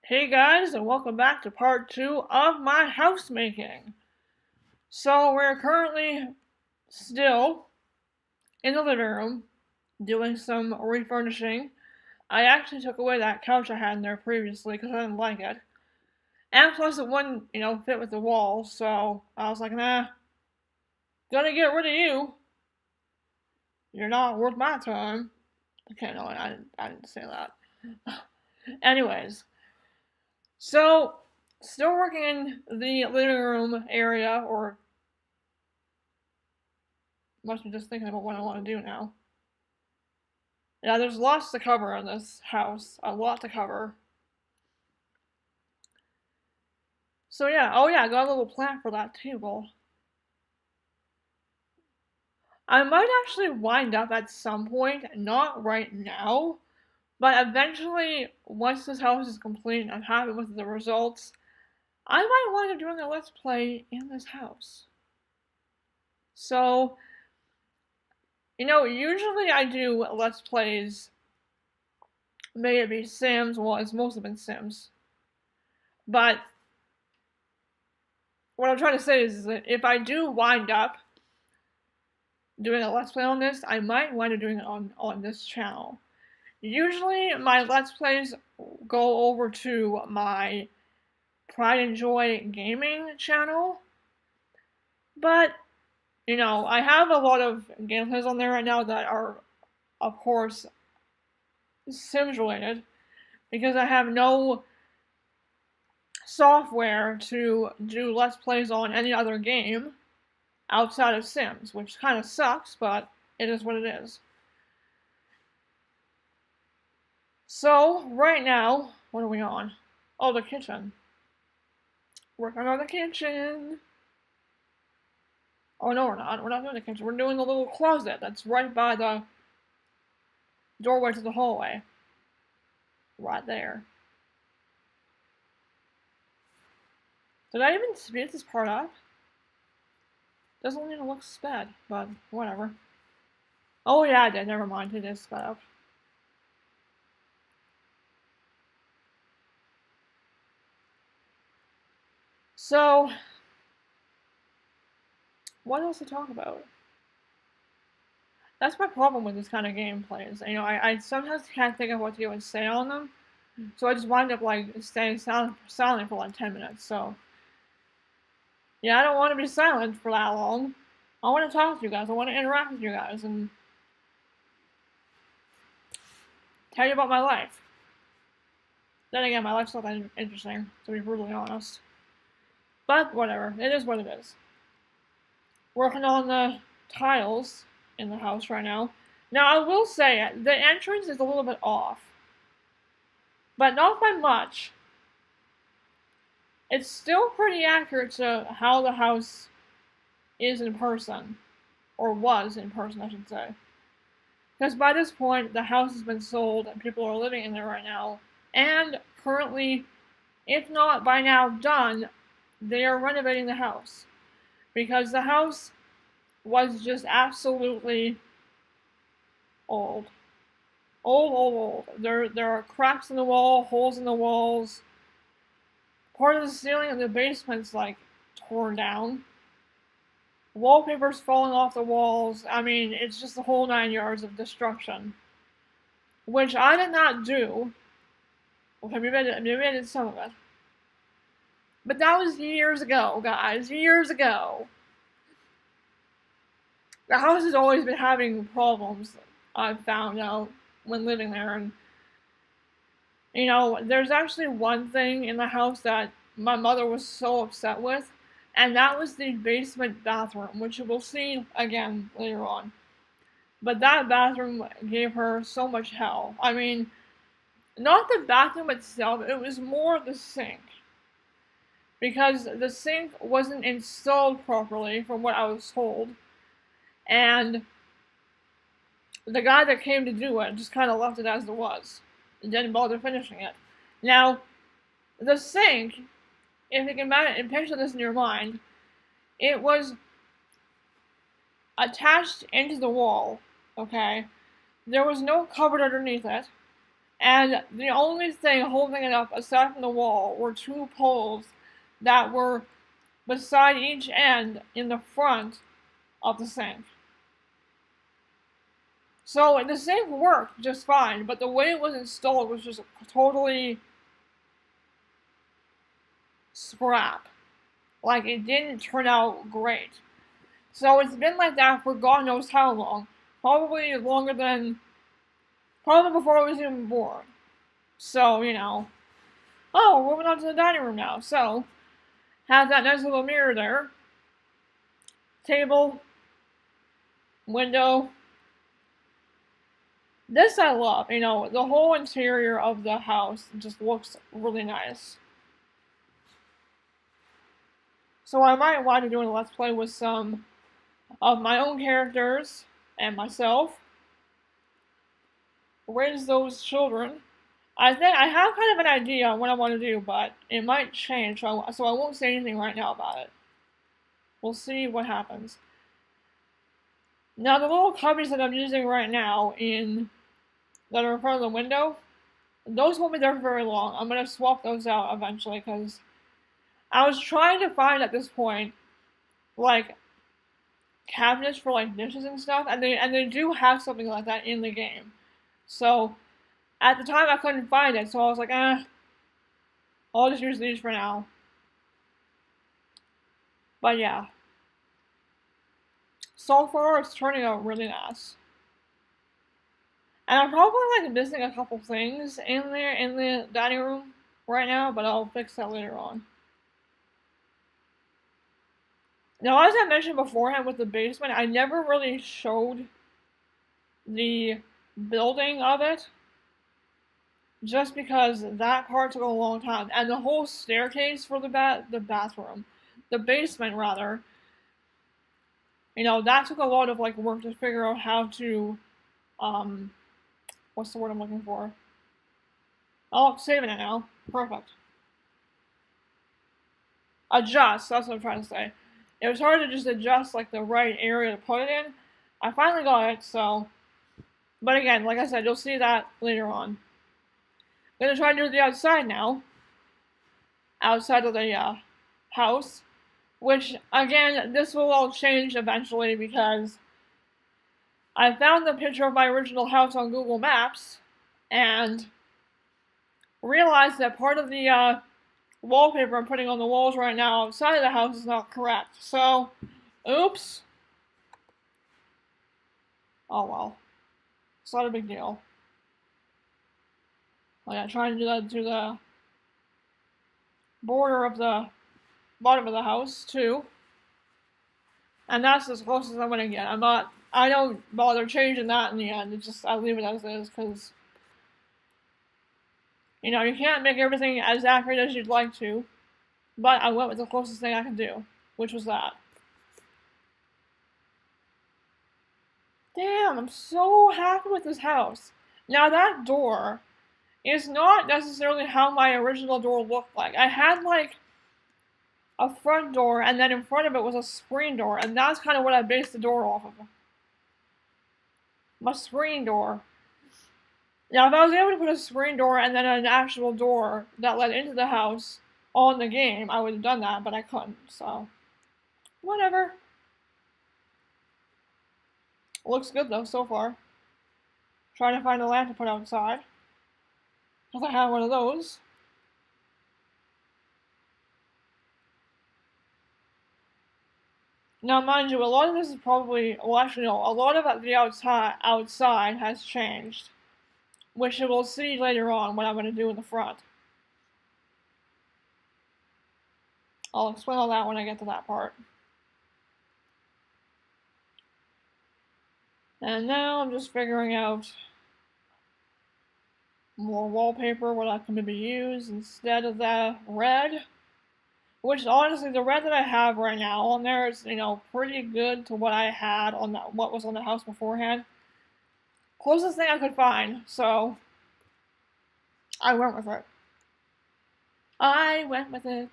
Hey guys, and welcome back to part 2 of my house making. So, we're currently still in the living room doing some refurnishing. I actually took away that couch I had in there previously because I didn't like it. And plus, it wouldn't, fit with the walls, so I was like, nah, gonna get rid of you. You're not worth my time. Okay, no, I didn't say that. Anyways, so still working in the living room area, or must be just thinking about what I want to do now. Yeah, there's lots to cover in this house. A lot to cover. So yeah, oh yeah, I got a little plant for that table. I might actually wind up at some point, not right now, but eventually, once this house is complete and I'm happy with the results, I might wind up doing a let's play in this house. So, usually I do let's plays, may it be Sims, well, it's mostly been Sims, but what I'm trying to say is that if I do wind up doing a Let's Play on this, I might wind up doing it on this channel. Usually, my Let's Plays go over to my Pride and Joy Gaming channel, but, I have a lot of gameplays on there right now that are, of course, Sims related, because I have no software to do Let's Plays on any other game outside of Sims, which kind of sucks, but it is what it is. So, right now, what are we on? Oh, the kitchen. Working on the kitchen. Oh, no, we're not. We're not doing the kitchen. We're doing the little closet that's right by the doorway to the hallway. Right there. Did I even speed this part up? Doesn't even look sped, but whatever. Oh, yeah, I did. Never mind. It is sped up. So, what else to talk about? That's my problem with this kind of gameplays. I sometimes can't think of what to even say on them, so I just wind up like staying silent for like 10 minutes. So, yeah, I don't want to be silent for that long. I want to talk to you guys. I want to interact with you guys and tell you about my life. Then again, my life's not that interesting, to be brutally honest. But whatever, it is what it is. Working on the tiles in the house right now. Now, I will say, the entrance is a little bit off. But not by much. It's still pretty accurate to how the house is in person. Or was in person, I should say. Because by this point, the house has been sold and people are living in there right now. And currently, if not by now done, they are renovating the house. Because the house was just absolutely old. Old. There are cracks in the wall, holes in the walls. Part of the ceiling in the basement's like torn down. Wallpaper's falling off the walls. I mean, it's just the whole 9 yards of destruction. Which I did not do. Okay, maybe I did some of it. But that was years ago, guys. Years ago. The house has always been having problems, I've found out when living there. And, there's actually one thing in the house that my mother was so upset with, and that was the basement bathroom, which you will see again later on. But that bathroom gave her so much hell. I mean, not the bathroom itself, it was more the sink. Because the sink wasn't installed properly, from what I was told. And the guy that came to do it just kind of left it as it was. And didn't bother finishing it. Now, the sink, if you can picture this in your mind, it was attached into the wall, okay? There was no cupboard underneath it. And the only thing holding it up, aside from the wall, were two poles that were beside each end in the front of the sink. So the sink worked just fine, but the way it was installed was just totally scrap. Like, it didn't turn out great. So it's been like that for God knows how long. Probably longer than, probably before I was even born. So, oh, we're moving on to the dining room now. So, have that nice little mirror there. Table, window. This I love. The whole interior of the house just looks really nice. So I might want to do a Let's Play with some of my own characters and myself. Raise those children. I think I have kind of an idea on what I want to do, but it might change, so I won't say anything right now about it. We'll see what happens. Now, the little cubbies that I'm using right now that are in front of the window, those won't be there for very long. I'm going to swap those out eventually, because I was trying to find at this point, like, cabinets for, like, dishes and stuff, and they do have something like that in the game. So, at the time I couldn't find it, so I was like, I'll just use these for now. But yeah. So far, it's turning out really nice. And I'm probably, like, missing a couple things in the dining room right now, but I'll fix that later on. Now, as I mentioned beforehand with the basement, I never really showed the building of it, just because that part took a long time. And the whole staircase for the bathroom, the basement rather, that took a lot of, like, work to figure out how to, what's the word I'm looking for? Oh, I'm saving it now. Perfect. Adjust, that's what I'm trying to say. It was hard to just adjust, like, the right area to put it in. I finally got it, so. But again, like I said, you'll see that later on. I'm gonna try to do the outside now. Outside of the house. Which, again, this will all change eventually because I found the picture of my original house on Google Maps and realized that part of the wallpaper I'm putting on the walls right now outside of the house is not correct. So, oops. Oh well. It's not a big deal. Oh yeah, trying to do that to the border of the bottom of the house too. And that's as close as I'm gonna get. I don't bother changing that in the end. I leave it as is, because, you can't make everything as accurate as you'd like to. But I went with the closest thing I could do, which was that. Damn, I'm so happy with this house. Now, that door is not necessarily how my original door looked like. I had, like, a front door, and then in front of it was a screen door, and that's kind of what I based the door off of. My screen door. Now, if I was able to put a screen door and then an actual door that led into the house on the game, I would have done that, but I couldn't, so. Whatever. Looks good, though, so far. Trying to find a lamp to put outside. Because I have one of those. Now, mind you, a lot of this is probably, well, actually, no, a lot of the outside has changed, which you will see later on what I'm going to do in the front. I'll explain all that when I get to that part. And now I'm just figuring out more wallpaper, what I can maybe use instead of the red. Which, honestly, the red that I have right now on there is, pretty good to what I had on what was on the house beforehand. Closest thing I could find, so I went with it. I went with it.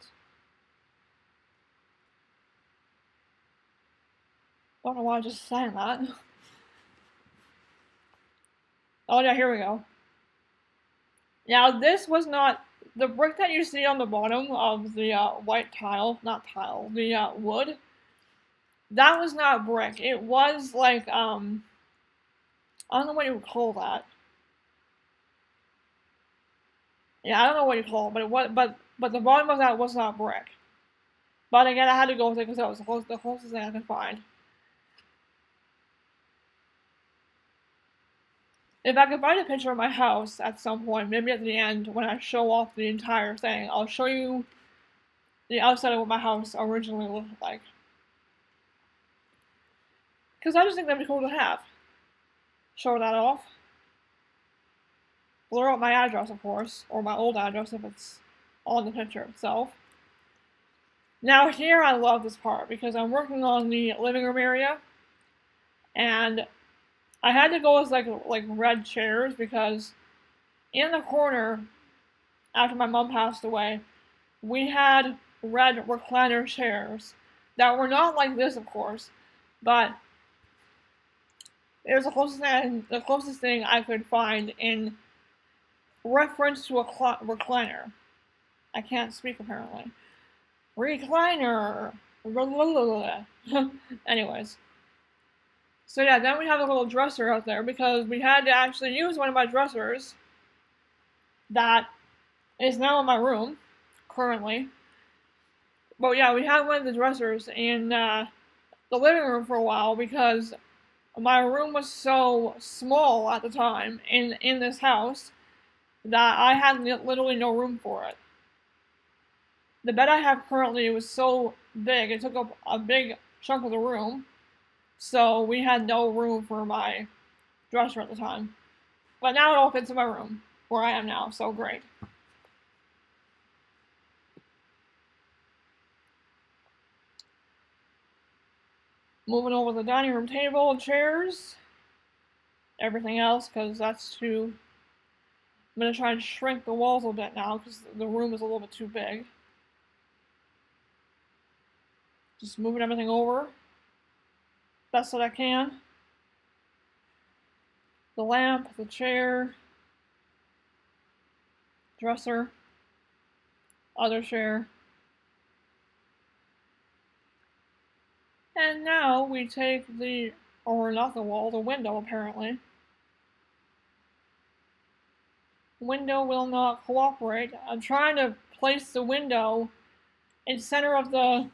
Don't know why I just sang that. Oh yeah, here we go. Now, this was not the brick that you see on the bottom of the white tile, not tile, the wood. That was not brick. It was like, I don't know what you would call that. Yeah, I don't know what you call it, but it was, but the bottom of that was not brick. But again, I had to go with it because that was the closest thing I could find. If I could find a picture of my house at some point, maybe at the end when I show off the entire thing, I'll show you the outside of what my house originally looked like. Because I just think that'd be cool to have. Show that off. Blur out my address, of course, or my old address if it's on the picture itself. Now here I love this part because I'm working on the living room area, and I had to go with like red chairs because in the corner, after my mom passed away, we had red recliner chairs that were not like this, of course, but it was the closest thing I could find in reference to a recliner. I can't speak apparently. Recliner. Anyways. So yeah, then we have a little dresser out there because we had to actually use one of my dressers that is now in my room, currently. But yeah, we had one of the dressers in the living room for a while because my room was so small at the time in this house that I had literally no room for it. The bed I have currently was so big, it took up a big chunk of the room, so we had no room for my dresser at the time. But now it all fits in my room, where I am now, so great. Moving over the dining room table and chairs. Everything else, because that's too... I'm going to try and shrink the walls a bit now, because the room is a little bit too big. Just moving everything over best that I can. The lamp, the chair, dresser, other chair. And now we take or not the wall, the window apparently. Window will not cooperate. I'm trying to place the window in center of the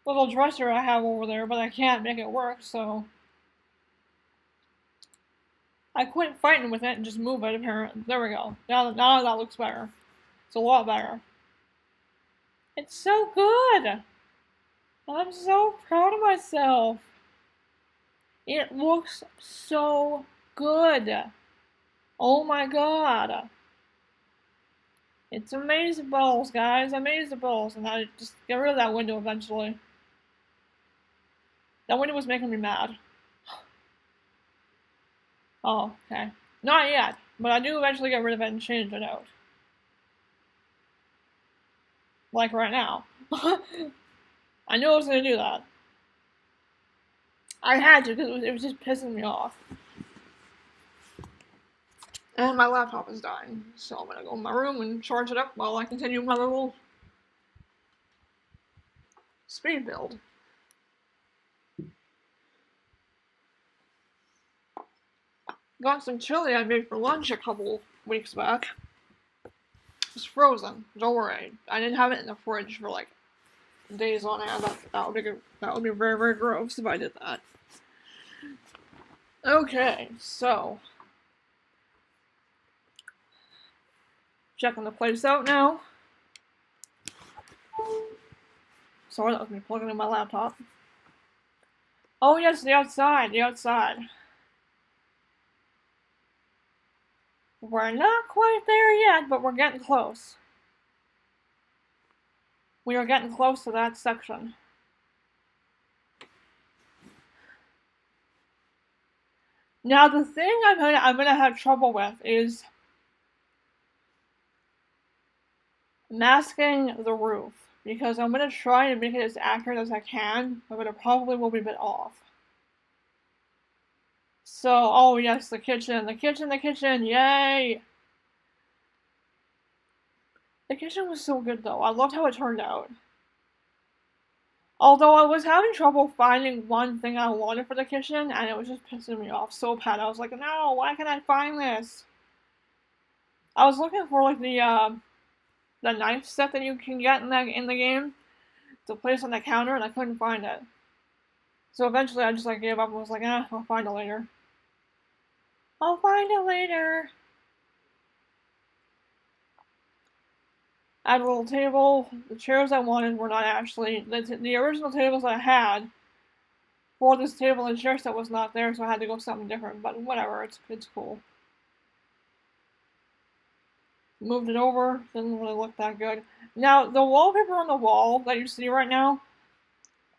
little dresser I have over there, but I can't make it work, so I quit fighting with it and just move it, apparently. There we go. Now that looks better. It's a lot better. It's so good! I'm so proud of myself. It looks so good. Oh my god. It's amazeballs, guys. Amazeballs. And I just get rid of that window eventually. That window was making me mad. Oh, okay. Not yet, but I do eventually get rid of it and change it out. Like right now. I knew I was gonna do that. I had to because it was just pissing me off. And my laptop is dying, so I'm gonna go in my room and charge it up while I continue my little speed build. Got some chili I made for lunch a couple weeks back. It's frozen. Don't worry. I didn't have it in the fridge for like days on end. That would be very, very gross if I did that. Okay, so checking the place out now. Sorry, that was me plugging in my laptop. Oh yes, the outside. We're not quite there yet, but we're getting close. We are getting close to that section. Now the thing I'm gonna have trouble with is masking the roof, because I'm gonna try and make it as accurate as I can, but it probably will be a bit off. So, oh yes, the kitchen, yay! The kitchen was so good though. I loved how it turned out. Although I was having trouble finding one thing I wanted for the kitchen, and it was just pissing me off so bad. I was like, no, why can't I find this? I was looking for like the knife set that you can get in the game to place on the counter, and I couldn't find it. So eventually, I just like gave up and was like, I'll find it later. I'll find it later. I had a little table. The chairs I wanted were not actually the original tables I had for this table and chair set was not there, so I had to go something different. But whatever, it's cool. Moved it over, didn't really look that good. Now the wallpaper on the wall that you see right now,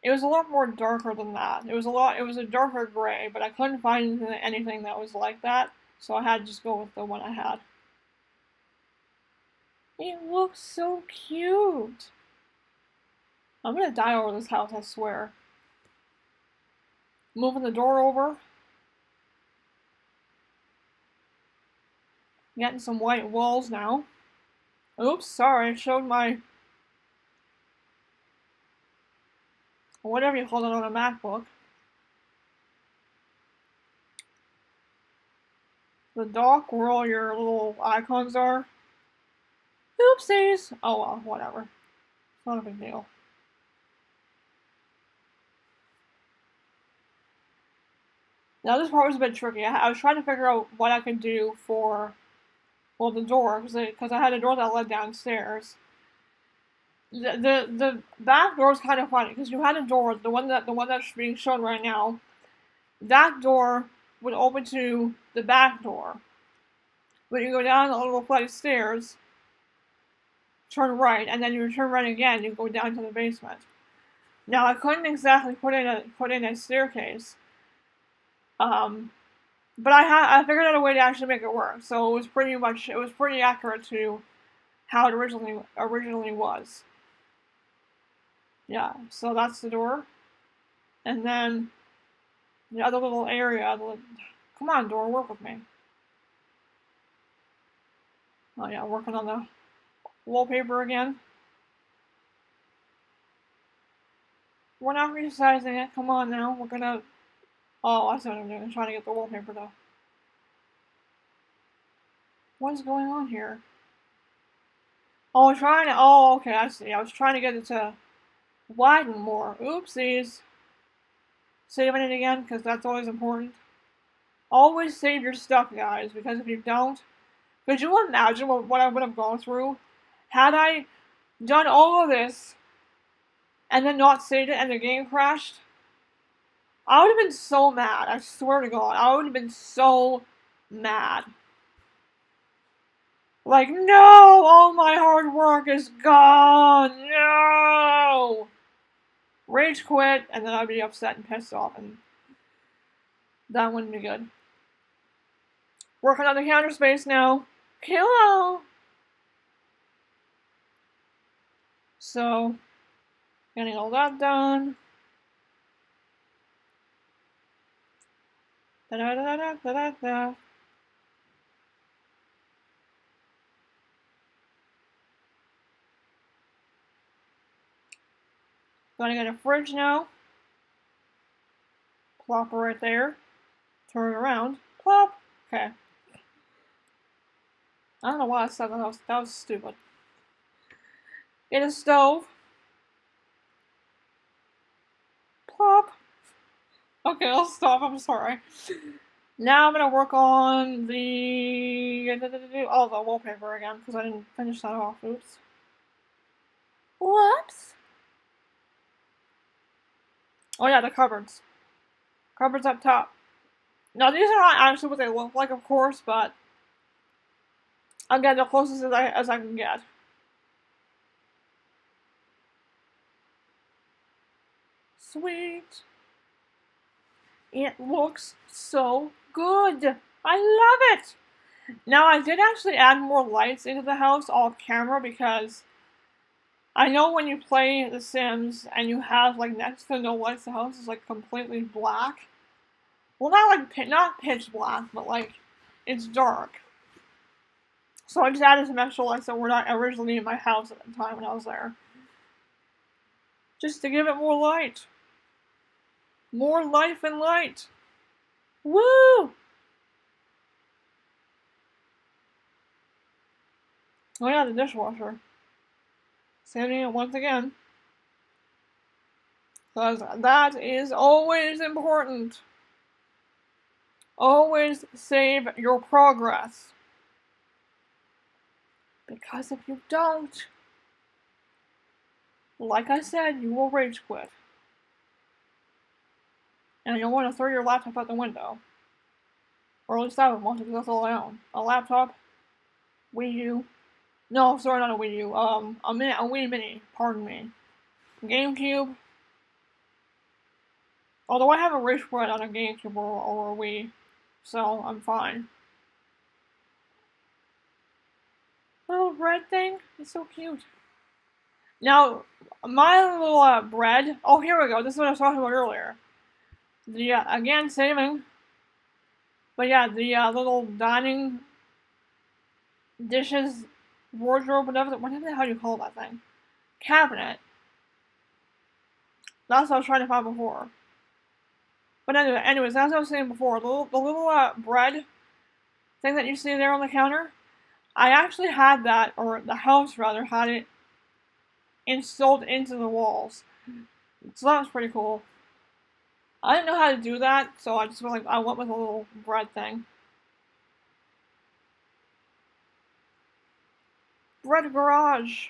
it was a lot more darker than that. It was a darker gray, but I couldn't find anything that was like that, so I had to just go with the one I had. It looks so cute. I'm gonna die over this house, I swear. Moving the door over. Getting some white walls now. Oops, sorry, I showed my... whatever you call it on a MacBook. The dock where all your little icons are. Oopsies! Oh well, whatever. It's not a big deal. Now this part was a bit tricky. I was trying to figure out what I could do for, well, the door, because I had a door that led downstairs. The back door is kind of funny because you had a door, the one that's being shown right now. That door would open to the back door, but you go down a little flight of stairs, turn right, and then you turn right again. You go down to the basement. Now I couldn't exactly put in a staircase, but I figured out a way to actually make it work. So it was pretty accurate to how it originally was. Yeah, so that's the door. And then the other little area, come on, door, work with me. Oh yeah, working on the wallpaper again. We're not resizing it, come on now, we're gonna... Oh, I see what I'm doing, I'm trying to get the wallpaper though. What is going on here? Oh, okay, I see. I was trying to get it to widen more. Oopsies. Saving it again, because that's always important. Always save your stuff, guys, because if you don't... Could you imagine what I would have gone through had I done all of this and then not saved it and the game crashed? I would have been so mad. I swear to God. I would have been so mad. Like, no! All my hard work is gone! No! Rage quit, and then I'd be upset and pissed off, and that wouldn't be good. Working on the counter space now. Hello! So, getting all that done. Da-da-da-da-da-da-da. Gonna get a fridge now. Plop it right there. Turn it around. Plop. Okay. I don't know why I said that. That was stupid. Get a stove. Plop. Okay, I'll stop. I'm sorry. Now I'm gonna work on the wallpaper again because I didn't finish that off. Oops. Whoops. Oh yeah, the cupboards. Cupboards up top. Now these are not actually what they look like, of course, but again, the closest as I can get. Sweet. It looks so good. I love it. Now I did actually add more lights into the house off camera because I know when you play The Sims and you have like next to no lights, the house is like completely black. Well, not pitch black, but like it's dark. So I just added some extra lights that were not originally in my house at the time when I was there. Just to give it more light. More life and light. Woo! Oh yeah, the dishwasher. Sanding it once again. Because that is always important. Always save your progress. Because if you don't, like I said, you will rage quit. And you'll want to throw your laptop out the window. Or at least I would want to, because that's all I own. A laptop, Wii U. No, sorry, not a Wii U. A Wii Mini, pardon me. GameCube. Although I have a rage quit on a GameCube or a Wii, so I'm fine. Little bread thing? It's so cute. Now, my little bread. Oh, here we go. This is what I was talking about earlier. The again saving. But yeah, the little dining dishes wardrobe, whatever the hell you call that thing, cabinet. That's what I was trying to find before. But anyways, as I was saying before, the little bread thing that you see there on the counter, I actually had that, or the house rather, had it installed into the walls. So that was pretty cool. I didn't know how to do that, so I just went with a little bread thing. Bread garage,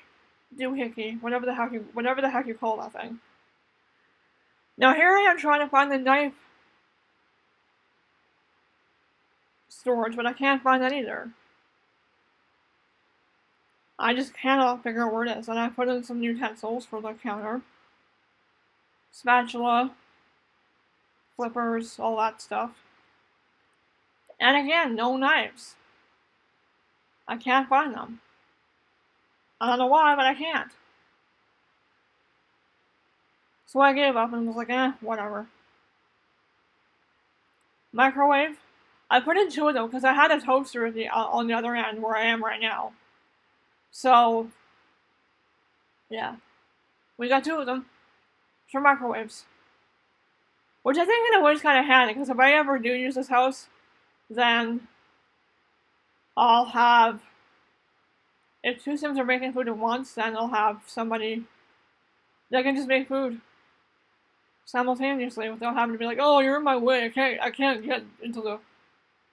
doohickey, whatever the heck you call that thing. Now here I am trying to find the knife storage, but I can't find that either. I just cannot figure out where it is, and I put in some utensils for the counter. Spatula, flippers, all that stuff. And again, no knives. I can't find them. I don't know why, but I can't. So I gave up and was like, whatever. Microwave. I put in two of them because I had a toaster on the other end where I am right now. So, yeah. We got two of them for microwaves. Which I think in a way is kind of handy, because if I ever do use this house, then I'll have, if two Sims are making food at once, then I'll have somebody that can just make food simultaneously without having to be like, oh, you're in my way, I can't get into the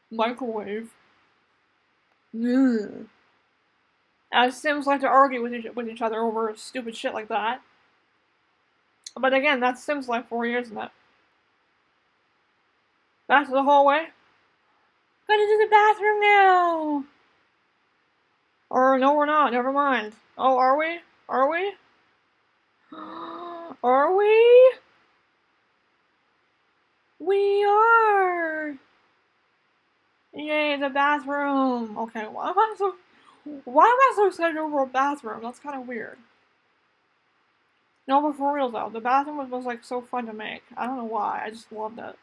microwave. Ugh. As Sims like to argue with each other over stupid shit like that. But again, that's Sims life for you, isn't it? Back to the hallway. Gotta do the bathroom now! Or no, we're not, never mind. Oh, are we? Are we? Are we? We are! Yay, the bathroom! Okay, why am I so excited over a bathroom? That's kind of weird. No, but for real though, the bathroom was like so fun to make. I don't know why, I just loved it.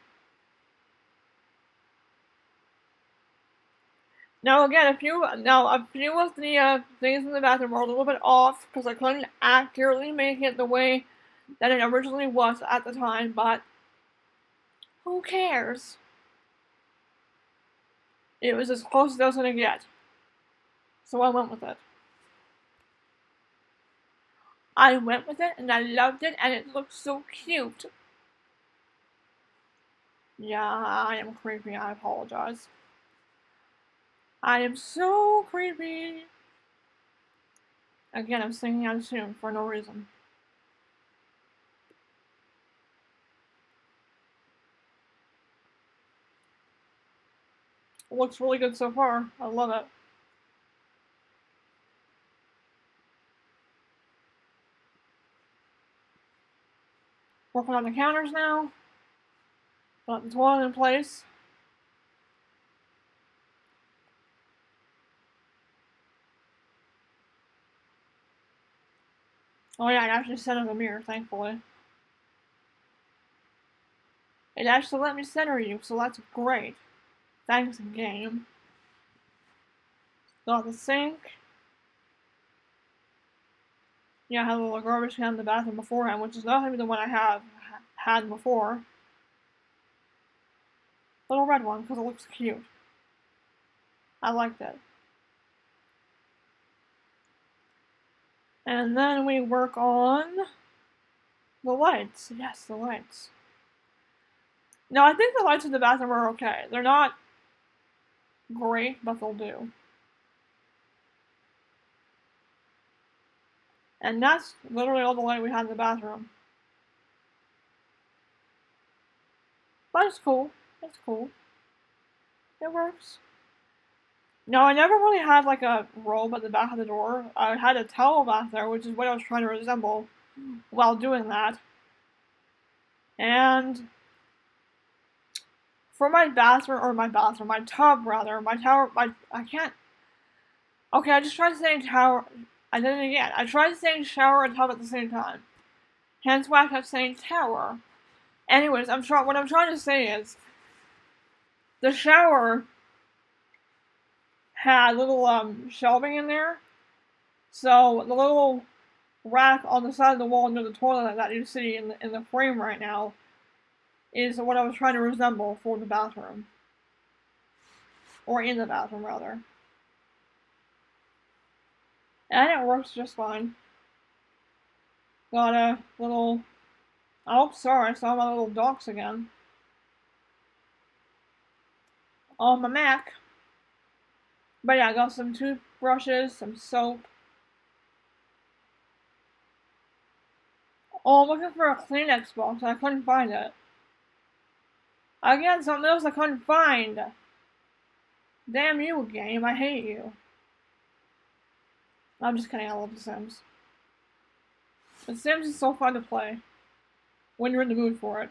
Now again, a few of the things in the bathroom are a little bit off because I couldn't accurately make it the way that it originally was at the time, but who cares? It was as close as I was gonna get. So I went with it. I went with it and I loved it and it looked so cute. Yeah, I am creepy, I apologize. I am so creepy. Again, I'm singing out of tune for no reason. It looks really good so far. I love it. Working on the counters now. Got the toilet in place. Oh yeah, it actually centered the mirror, thankfully. It actually let me center you, so that's great. Thanks, game. Got the sink. Yeah, I had a little garbage can in the bathroom beforehand, which is not going to be the one I have had before. Little red one, because it looks cute. I liked it. And then we work on the lights. Yes, the lights. Now, I think the lights in the bathroom are okay. They're not great, but they'll do. And that's literally all the light we had in the bathroom. But it's cool. It's cool. It works. No, I never really had like a robe at the back of the door. I had a towel back there, which is what I was trying to resemble while doing that. And for my tub rather, I can't. Okay, I just tried to say tower. I did it again. I tried to say shower and tub at the same time. Hence why I kept saying tower. Anyways, what I'm trying to say is, the shower had little shelving in there. So the little rack on the side of the wall near the toilet that you see in the frame right now is what I was trying to resemble for the bathroom. Or in the bathroom, rather. And it works just fine. Got a little... Oh, sorry, I saw my little docs again. On my Mac. But yeah, I got some toothbrushes, some soap. Oh, I'm looking for a Kleenex box, and I couldn't find it. Again, something else I couldn't find. Damn you, game, I hate you. I'm just kidding, I love The Sims. The Sims is so fun to play. When you're in the mood for it.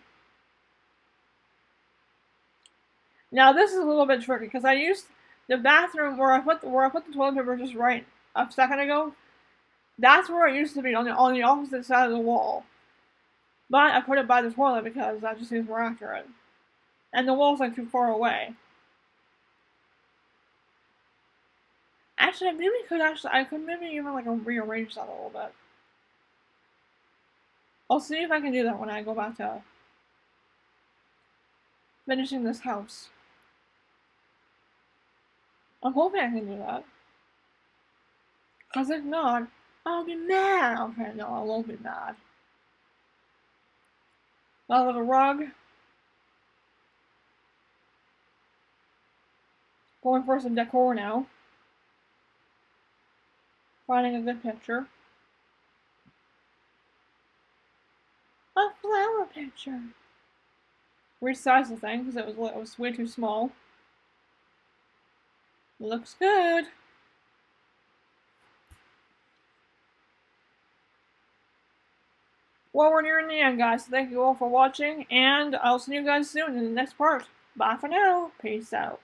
Now this is a little bit tricky, because I used the bathroom where I put the toilet paper just right a second ago. That's where it used to be, on the opposite side of the wall. But I put it by the toilet because that just seems more accurate. And the wall's like too far away. Actually, I could maybe even like rearrange that a little bit. I'll see if I can do that when I go back to finishing this house. I'm hoping I can do that. Because if not, I'll be mad. Okay, no, I won't be mad. Got a little rug. Going for some decor now. Finding a good picture. A flower picture. Resize the thing because it was way too small. Looks good. Well, we're nearing the end, guys. So thank you all for watching, and I'll see you guys soon in the next part. Bye for now. Peace out.